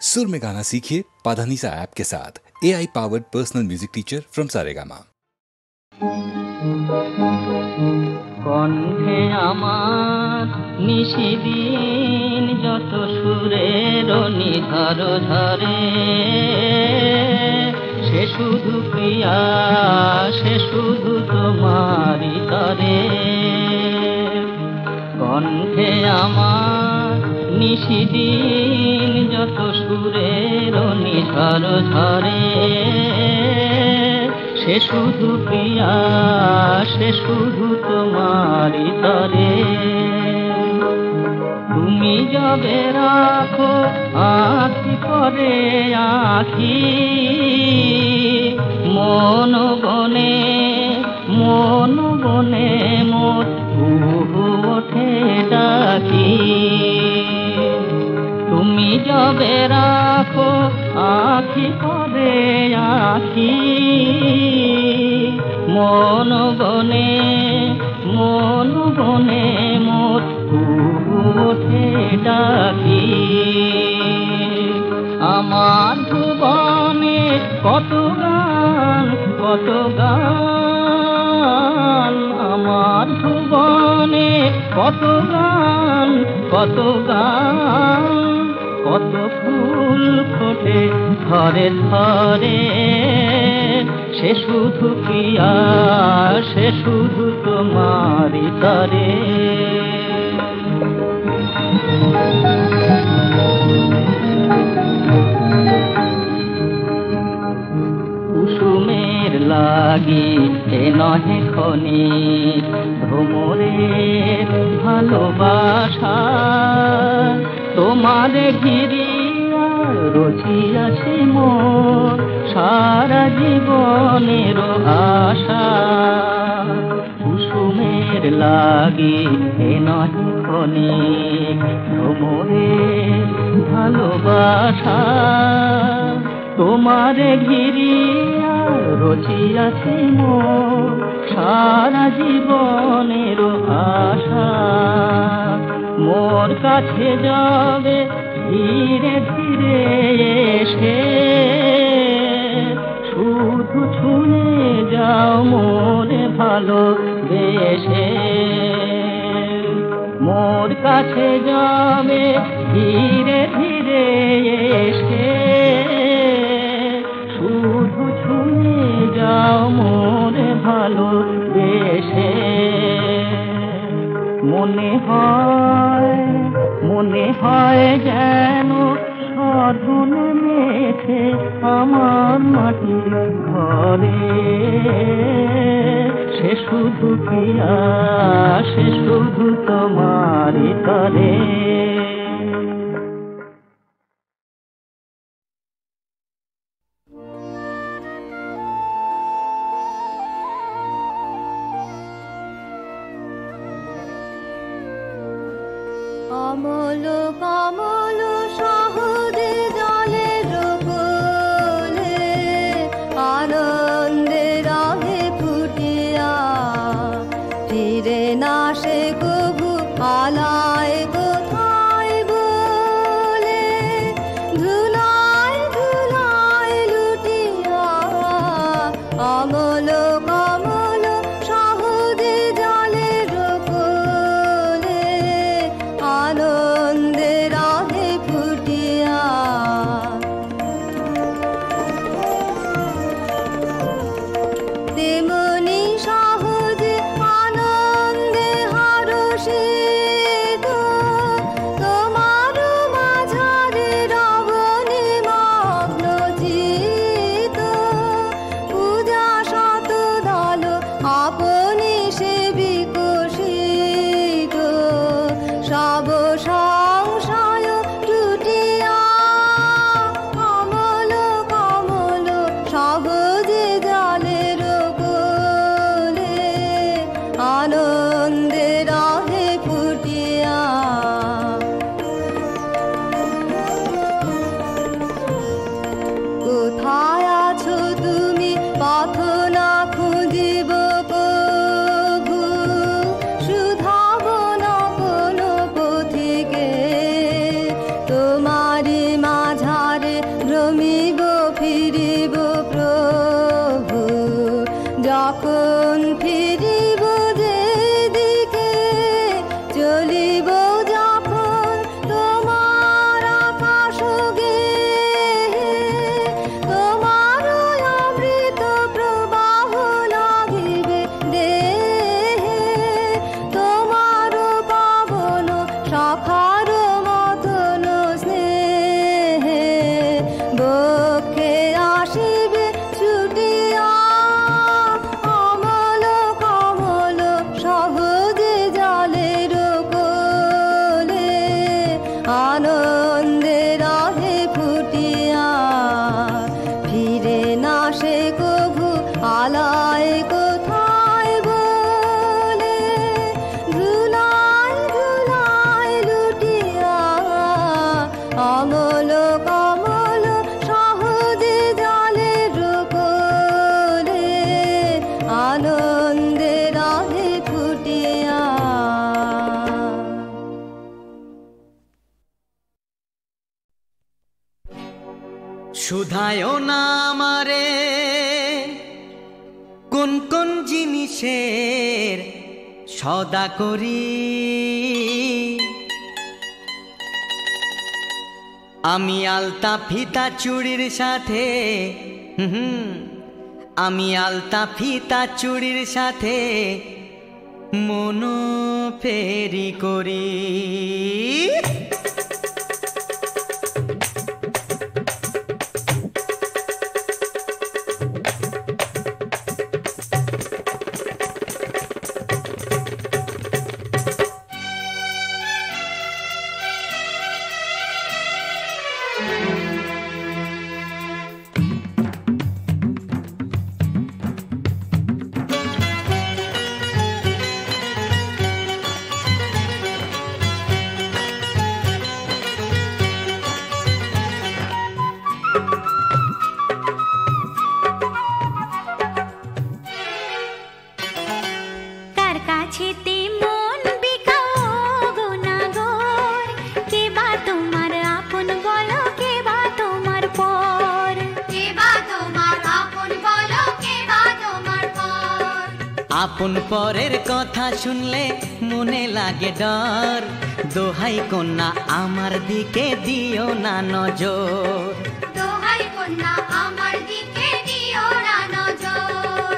सुर में गाना सीखिए पाधानीसा ऐप के साथ। AI powered personal music teacher from Saregama. কণ্ঠে আমার নিশিদিন যত সুরের নিঝর ঝরে, সে শুধু প্রিয়া, সে শুধু তোমারই তরে। কণ্ঠে আমার নিশিদিন যত সুরের নিঝর ঝরে, সে শুধু প্রিয়া, সে শুধু তোমারই তরে। তুমি যবে রাখো আঁখি পরে আঁখি, মন বনে মোর কুহু ওঠে ডাকি। তুমি যবে রাখো আঁখি পরে আঁখি, মন বনে মোর কুহু ওঠে ডাকি। আমার ভুবনে কত গান, কত গান, আমার ভুবনে কত গান, কত গান, কত ফুল ফোটে ঘরে ঘরে, সে শুধু প্রিয়া, সে শুধু তোমারই তরে। কুসুমের লাগি এ নহে ক্ষণিক ভ্রমরের ভালোবাসা, তোমার ঘিরিয়া রচিয়াছি মোর সারা জীবনের আশা। কুসুমের লাগি এ নহে ক্ষণিক ভ্রমরের ভালোবাসা, তোমার ঘিরিয়া রচিয়াছি মোর সারা জীবনের আশা। মোর কাছে যাবে ধীরে ধীরে এসে, শুধু ছুঁয়ে যাও মোরে ভালোবেসে। মোর কাছে যাবে ধীরে ধীরে এসে, শুধু ছুঁয়ে যাও মোরে ভালোবেসে। মনে হয় যেন স্বর্গ নেমেছে আমার মাটির ঘরে, সে শুধু প্রিয়া, সে শুধু তোমারই তরে। অমল কমল সহজে জলের কোলে, আনন্দে রহে ফুটিয়া, ফিরে না সে কভু আলায় কোথায়। শুধায়ও না আমারে কোন কোন জিনিসের সদা করি, আমি আলতা ফিতা চুড়ির সাথে আমি আলতা ফিতা চুড়ির সাথে মনো ফেরি করি। আপন পরের কথা শুনলে মনে লাগে ডর, দোহাই কন্যা আমার দিকে দিও না নজর, দোহাই কন্যা আমার দিকে দিও না নজর।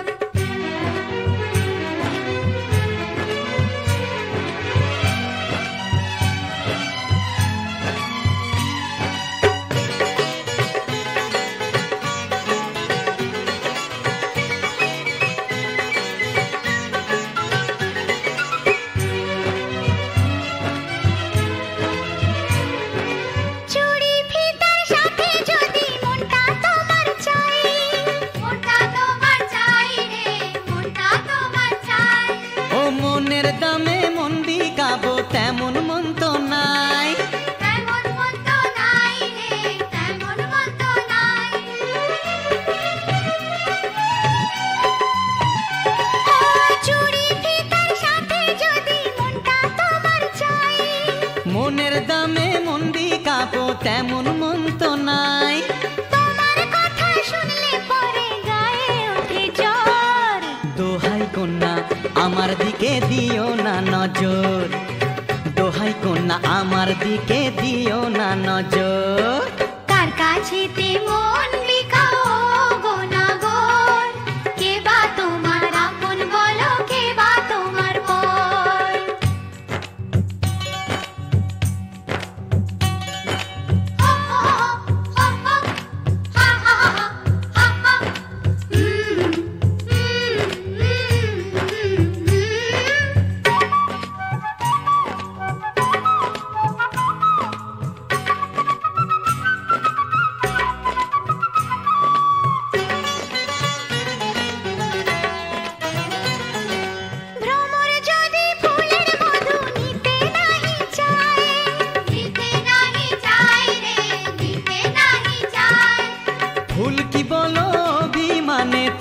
তেমন মন তো নাই, তেমন মন তো নাই রে, তেমন মন তো নাই। চুড়ি ফিতার সাথে যদি মনটা তোমার চাই, মনের দামে মন বিকাবো তেমন মন তো নাই। তোমার কথা শুনলে পরে গায়ে ওঠে জ্বর, দোহাই কন্যা আমার দিকে দিও না নজর, দোহাই কন্যা আমার দিকে দিও না নজর। কার কাছেতে মন বিকাও গো নাগর, কে বা তোমার আপন বলো, কে বা তোমার পর।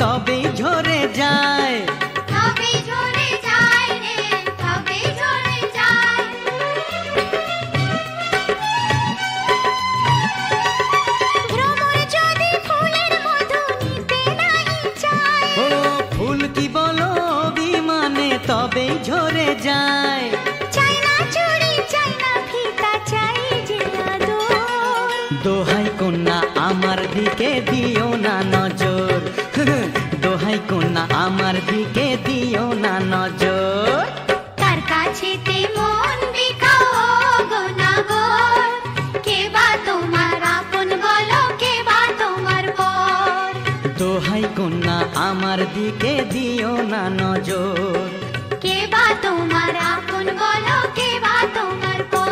তবেই ঝরে যায়, তবেই ঝরে যায় রে, তবেই ঝরে যায়। ভ্রমর যদি ফুলের মধু নিতে নাহি চায়, ও ফুল কি বলো বিমানে তবেই ঝরে যায়। চাই না চুড়ি, চাই না ফিতা, চাই যে আদর, দোহাই কন্যা আমার দিকে দিও না নজর, দোহাই কন্যা আমার দিকে দিও না নজর। কার কাছেতে মন বিকাও গো নাগর, কে বা তোমার আপন বলো, কে বা তোমার পর। দোহাই কন্যা আমার দিকে দিও না নজর, কে বা তোমার আপন বলো, কে বা তোমার পর।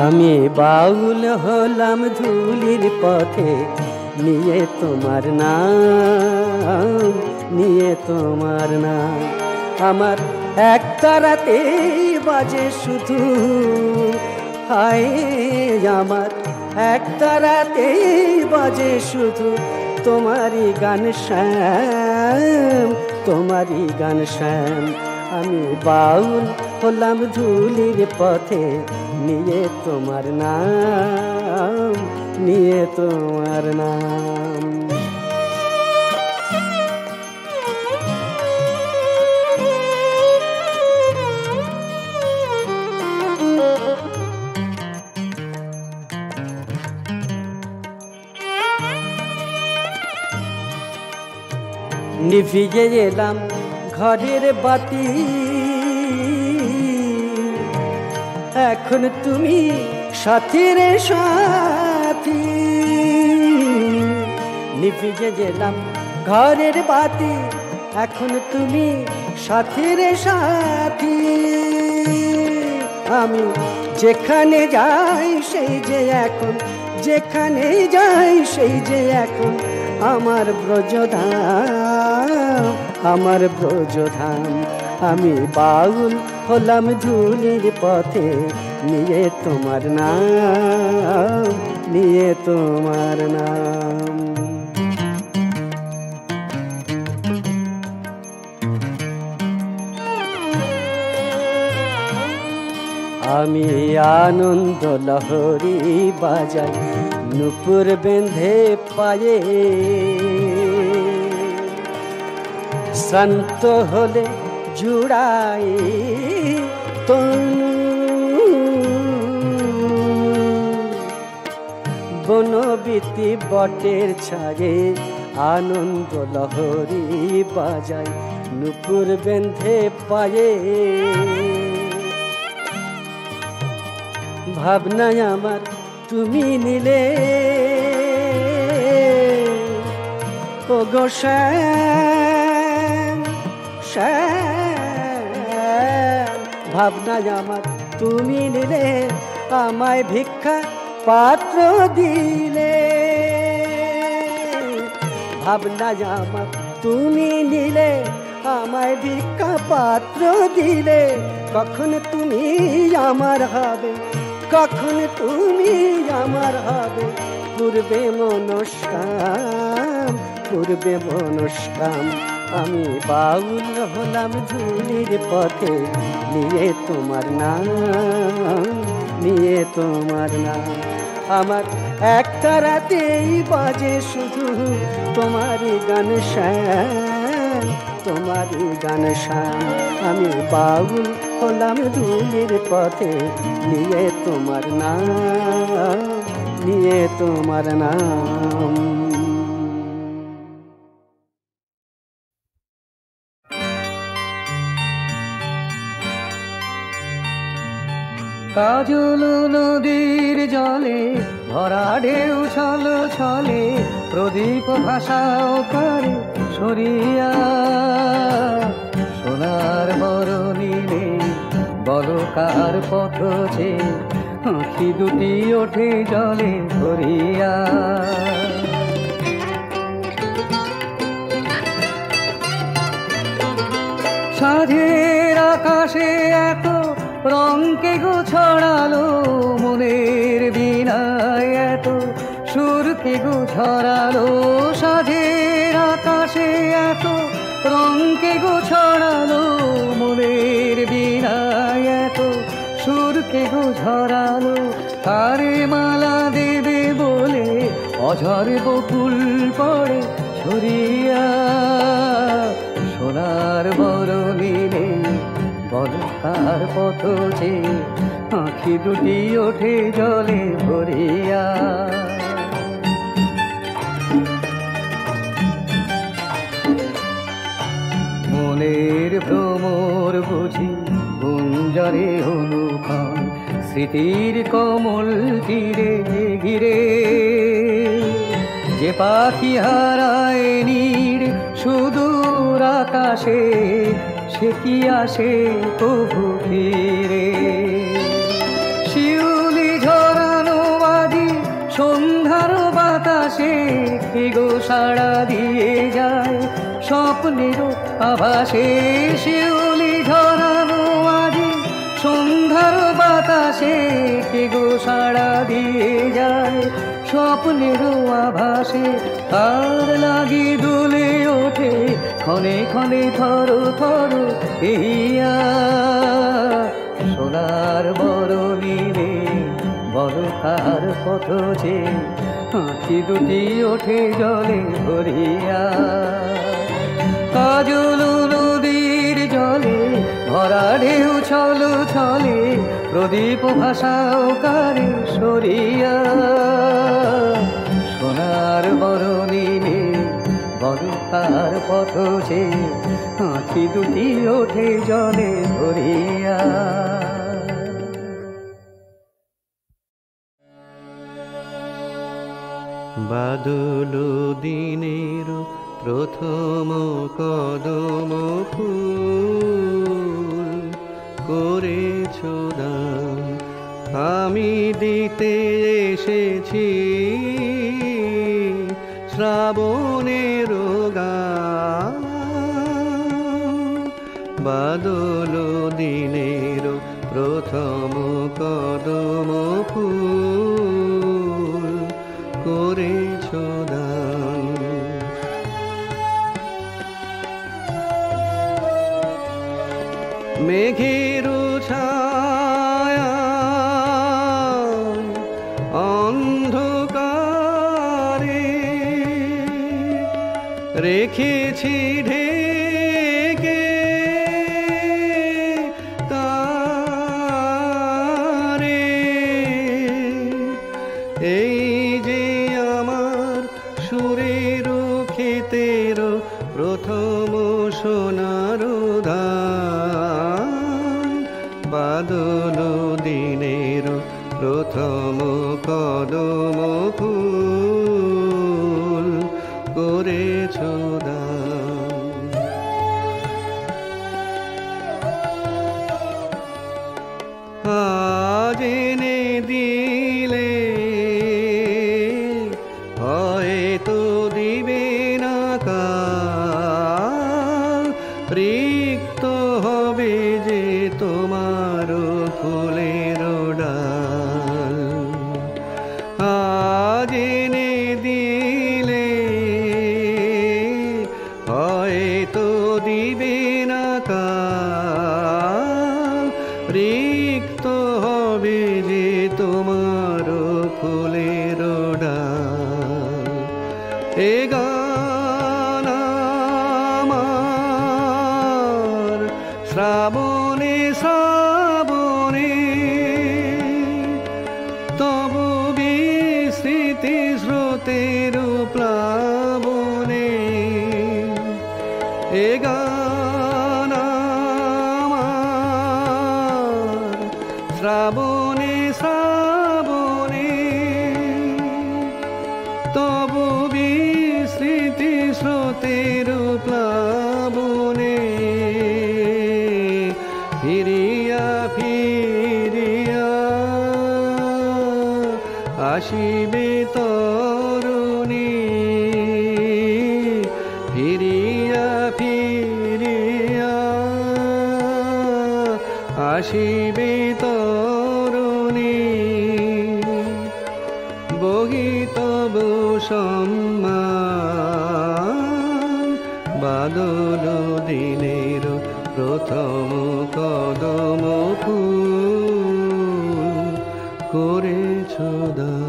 আমি বাউল হলাম ধুলির পথে, নিয়ে তোমার নাম, নিয়ে তোমার নাম। আমার এক তারাতেই বাজে শুধু, হায় আমার এক তারাতেই বাজে শুধু তোমারই গান শ্যাম, তোমারই গান শ্যাম। আমি বাউল হলাম ধুলির পথে, নিয়ে তোমার নাম, নিয়ে তোমার নাম। নিভিয়ে এলাম ঘরের বাতি, এখন তুমি সাথীর সাথী। নিভিয়ে গেলাম ঘরের বাতি, এখন তুমি সাথীর সাথী। আমি যেখানে যাই সেই যে এখন, যেখানে যাই সেই যে এখন আমার ব্রজধাম, আমার ব্রজধাম। আমি বাউল হলাম ধুলির পথে, নিয়ে তোমার নাম, নিয়ে তোমার নাম। আমি আনন্দ লহরী বাজাই, নুপুর বেঁধে পায়ে, শ্রান্ত হলে জুড়াই তনু। বনবীতি বটের ছায়ে আনন্দ লহরী বাজাই, নুপুর বেঁধে পায়ে। ভাবনায় আমার তুমি নিলে ও গো শ্যাম, শ্যাম। ভাবনায় আমার তুমি নিলে, আমায় ভিক্ষা পাত্র দিলে। ভাবনায় আমার তুমি নিলে, আমায় ভিক্ষা পাত্র দিলে। কখন তুমি আমার হবে, কখন তুমি আমার হবে, পূর্বে মনস্কাম, পূর্বে মনস্কাম। আমি বাউল হলাম ধুলির পথে, নিয়ে তোমার নাম, নিয়ে তোমার নাম। আমার একটা রাতেই বাজে শুধু তোমারই গান শ্যাম, তোমারই গান শ্যাম। আমি বাউল হলাম ধুলির পথে, নিয়ে তোমার নাম, নিয়ে তোমার নাম। কাজল নদীর জলে ভরা ঢেউ ছল ছলে, প্রদীপ ভাষাও করে সরিয়া। সোনার বরণিলে বলকার পথ যে, আঁখি দুটি ওঠে জলে ভরিয়া। সাঁঝের আকাশে এত রঙকে গো ছড়ালো, মনের বীণায় এত সুরকে গো ছড়ালো। সাঁঝের আকাশে এত রঙকে গো ছড়ালো, মনের বীণায় এত সুরকে গো ছড়ালো। তারে মালা দেবে বলে অঝর বকুল পড়ে ছড়িয়া। সোনার বরণিলে বলকার পথ যে, আঁখি দুটি ওঠে জলে ভরিয়া। মনের ভ্রমর বুঝি গুঞ্জরে অনুক্ষণ, স্মৃতির কমল তীরে ঘিরে। যে পাখি হারায় নীড় সুদূর আকাশে, সে কি আসে কভু ফিরে। শিউলি বাতাসে কে গো সাড়া দিয়ে যায় স্বপ্নেরও আভাসে শিউলি ঝরানো আজি সন্ধ্যার বাতাসে কে গো সাড়া দিয়ে যায় স্বপ্নেরও আভাসে তার লাগি দুলে ওঠে ক্ষণে ক্ষণে থর থর ইয়া সোনার বরণী রে বড় কার পথ যে আঁখি দুটি ওঠে জলে ভরিয়া কাজল নদীর জলে ভরা ঢেউ ছল ছলে প্রদীপ ভাষাও কারে সরিয়া সোনার বরণী রে বড় কার পথ যে আঁখি দুটি ওঠে জলে ভরিয়া বাদল দিনের প্রথম কদম ফুল করেছ দান আমি দিতে এসেছি শ্রাবণের গান বাদল দিনের প্রথম কদম ফুল করেছ দান মেঘের ছায়া অন্ধকারে রেখেছি ঢেকে তারে এই যে আমার সুরের ক্ষেতের প্রথম সোনার ধান বাদল দিনের প্রথম কদম ফুল করেছ দান আজ এনে দিলে হয়তো দিবে না কাল রিক্ত হবে যে তোমার ফুলের ডাল আজ এনে দিলে হয়তো দিবে না কাল রিক্ত হবে যে তোমার ফুলের ডাল এ গান আমার শ্রাবণে শ্রাবণে তব বিস্মৃতি স্রোতের প্লাবনে এ গান আমার শ্রাবণে শ্রাবণে তব বিস্মৃতি স্রোতের প্লাবনে ফিরিয়া ফিরিয়া আসিবে তরুণী ফিরিয়া ফিরিয়া আসিবে তরুণী বহিতব সম্মান বাদল দিনের প্রথম কদম ফুল করেছ দান